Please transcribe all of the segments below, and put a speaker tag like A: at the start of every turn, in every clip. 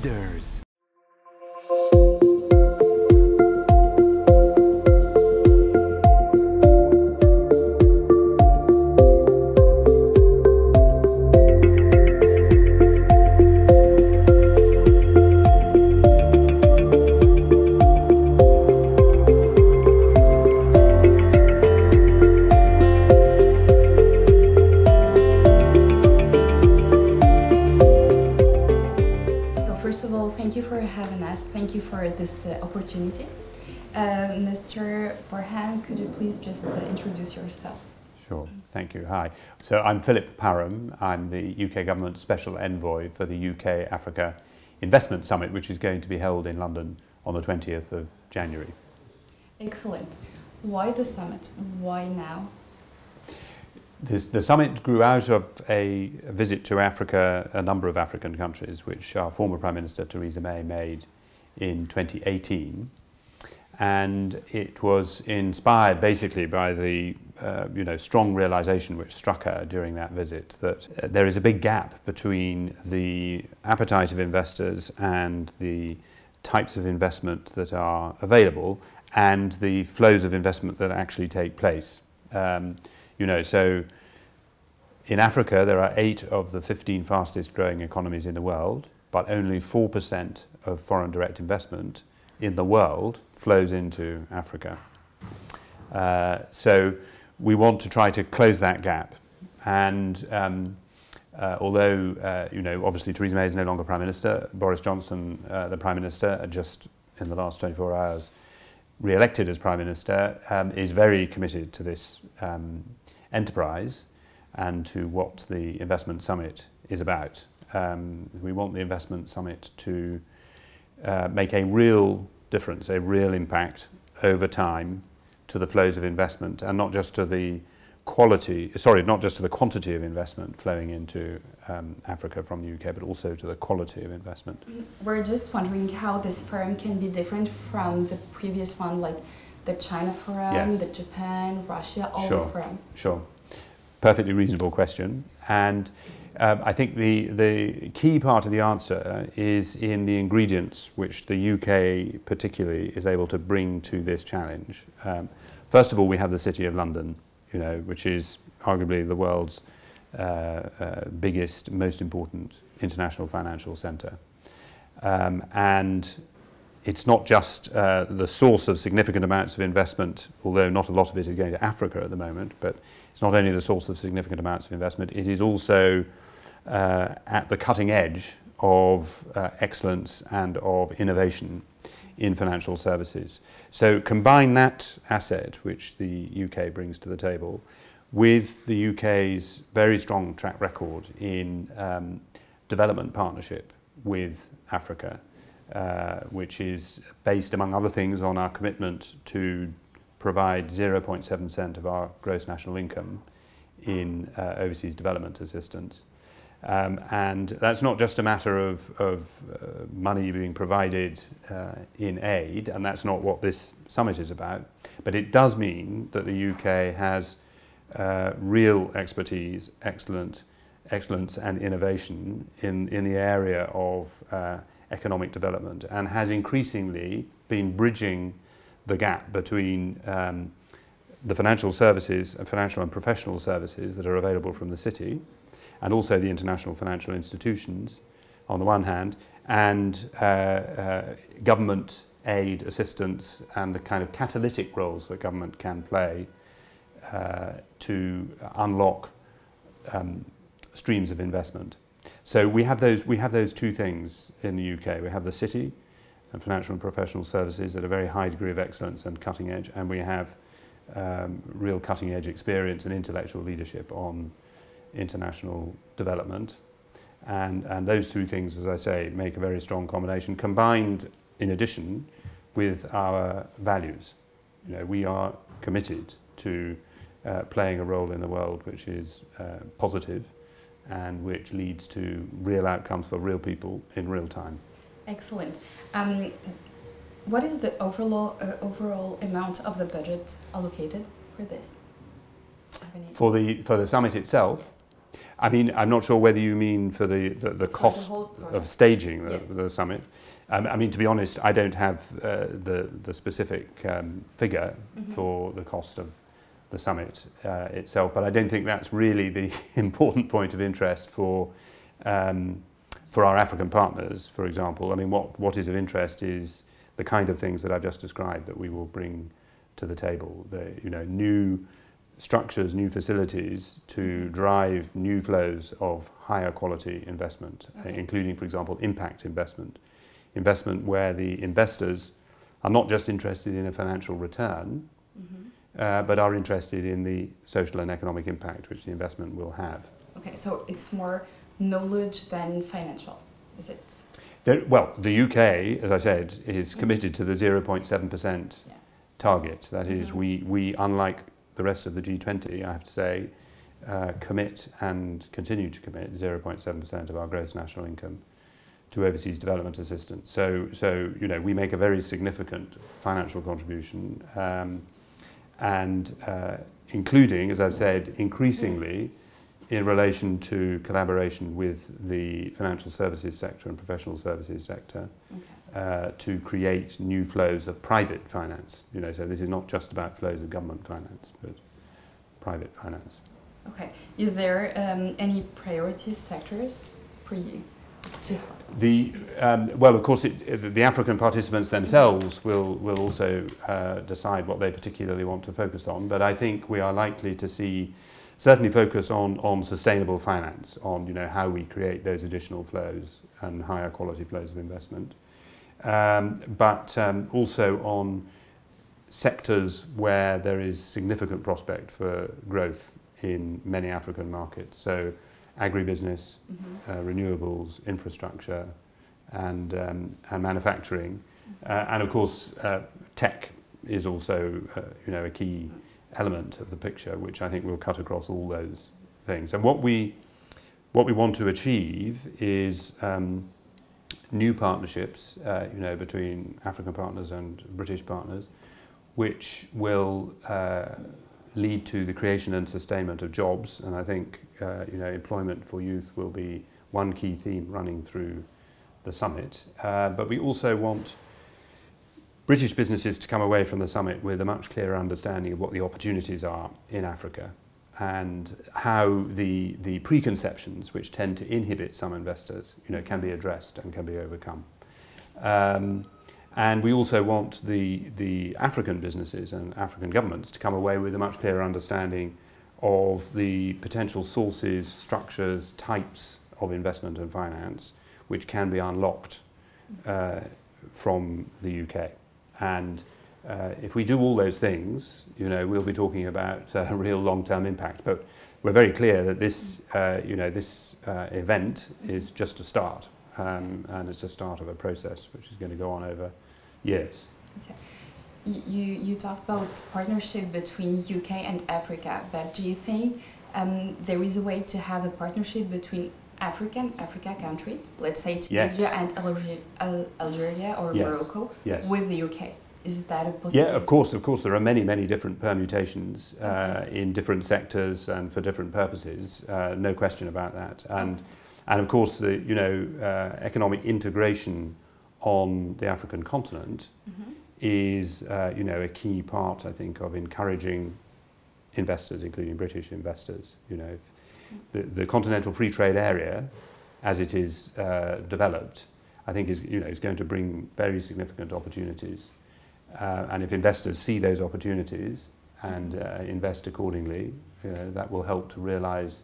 A: Leaders.
B: Thank you for having us. Thank you for this opportunity. Mr. Parham, could you please just introduce yourself?
C: Sure, thank you. Hi. So I'm Philip Parham. I'm the UK Government Special Envoy for the UK Africa Investment Summit, which is going to be held in London on the 20th of January.
B: Excellent. Why the summit? Why now?
C: The summit grew out of a visit to Africa, a number of African countries, which our former Prime Minister Theresa May made in 2018. And it was inspired basically by the strong realization which struck her during that visit that there is a big gap between the appetite of investors and the types of investment that are available and the flows of investment that actually take place. So in Africa, there are 8 of the 15 fastest growing economies in the world, but only 4% of foreign direct investment in the world flows into Africa. So we want to try to close that gap. And although, obviously Theresa May is no longer Prime Minister, Boris Johnson, the Prime Minister, just in the last 24 hours, re-elected as Prime Minister, is very committed to this enterprise and to what the Investment Summit is about. We want the Investment Summit to make a real difference, a real impact over time to the flows of investment, and not just to the quantity of investment flowing into Africa from the UK, but also to the quality of investment.
B: We're just wondering how this forum can be different from the previous one, like the China Forum,
C: yes.
B: the Japan, Russia, all
C: Sure.
B: these forums.
C: Sure. Perfectly reasonable question. And I think the key part of the answer is in the ingredients which the UK particularly is able to bring to this challenge. First of all, we have the City of London, which is arguably the world's biggest, most important international financial centre. And it's not just the source of significant amounts of investment, although not a lot of it is going to Africa at the moment, but it's not only the source of significant amounts of investment, it is also at the cutting edge of excellence and of innovation in financial services. So combine that asset, which the UK brings to the table, with the UK's very strong track record in development partnership with Africa, which is based, among other things, on our commitment to provide 0.7% of our gross national income in overseas development assistance. And that's not just a matter of money being provided in aid, and that's not what this summit is about, but it does mean that the UK has real expertise, excellence and innovation in the area of economic development, and has increasingly been bridging the gap between the financial services, financial and professional services that are available from the city, and also the international financial institutions on the one hand, and government aid assistance and the kind of catalytic roles that government can play to unlock streams of investment. So we have those two things in the UK. We have the city and financial and professional services at a very high degree of excellence and cutting edge, and we have real cutting edge experience and intellectual leadership on international development. And those two things, as I say, make a very strong combination, combined in addition with our values. We are committed to playing a role in the world which is positive and which leads to real outcomes for real people in real time.
B: Excellent. What is the overall amount of the budget allocated for this?
C: For the summit itself, I mean, I'm not sure whether you mean for the cost of staging the summit. I mean, to be honest, I don't have the specific figure for the cost of the summit itself, but I don't think that's really the important point of interest for our African partners, for example. I mean, what is of interest is the kind of things that I've just described that we will bring to the table. New structures, new facilities to drive new flows of higher quality investment, including, for example, impact investment. Investment where the investors are not just interested in a financial return, but are interested in the social and economic impact which the investment will have. Okay,
B: so it's more knowledge than financial, is it?
C: Well, the UK, as I said, is committed to the 0.7% target. That is, we, unlike the rest of the G20, I have to say, commit and continue to commit 0.7% of our gross national income to overseas development assistance. So we make a very significant financial contribution, and including, as I've said, increasingly in relation to collaboration with the financial services sector and professional services sector, to create new flows of private finance. So this is not just about flows of government finance, but private finance.
B: Okay. Is there any priority sectors for you?
C: Well, of course, the African participants themselves will also decide what they particularly want to focus on, but I think we are likely to see certainly focus on sustainable finance, on how we create those additional flows and higher quality flows of investment, but also on sectors where there is significant prospect for growth in many African markets. So agribusiness, renewables, infrastructure, and manufacturing, and of course tech is also a key element of the picture, which I think will cut across all those things. And what we want to achieve is new partnerships, between African partners and British partners, which will lead to the creation and sustainment of jobs. And I think employment for youth will be one key theme running through the summit. But we also want British businesses to come away from the summit with a much clearer understanding of what the opportunities are in Africa and how the preconceptions which tend to inhibit some investors can be addressed and can be overcome. And we also want the African businesses and African governments to come away with a much clearer understanding of the potential sources, structures, types of investment and finance which can be unlocked from the UK. And if we do all those things, we'll be talking about a real long-term impact. But we're very clear that this, this event is just a start, and it's a start of a process which is going to go on over years.
B: Okay. You talked about partnership between UK and Africa, but do you think there is a way to have a partnership between Africa country, let's say Tunisia and Algeria or Morocco, with the UK? Is that a possibility?
C: Yeah, of course. There are many different permutations in different sectors and for different purposes. No question about that. And of course, the economic integration on the African continent is a key part, I think, of encouraging investors, including British investors. If the continental free trade area, as it is developed, I think is going to bring very significant opportunities. And if investors see those opportunities and invest accordingly, that will help to realise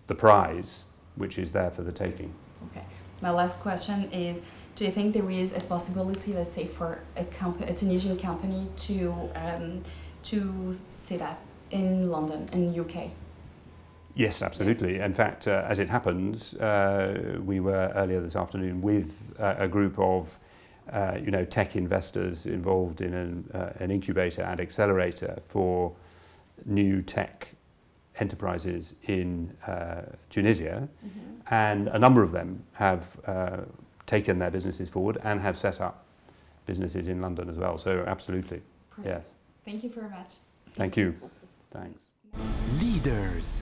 C: the prize which is there for the taking.
B: Okay. My last question is, do you think there is a possibility, let's say, for a Tunisian company to set up in London, in the UK?
C: Yes, absolutely. Yes. In fact, as it happens, we were earlier this afternoon with a group of tech investors involved in an incubator and accelerator for new tech enterprises in Tunisia, and a number of them have taken their businesses forward and have set up businesses in London as well. So absolutely. Perfect. Yes.
B: Thank you very much.
C: Thank you. Thanks.
A: Leaders.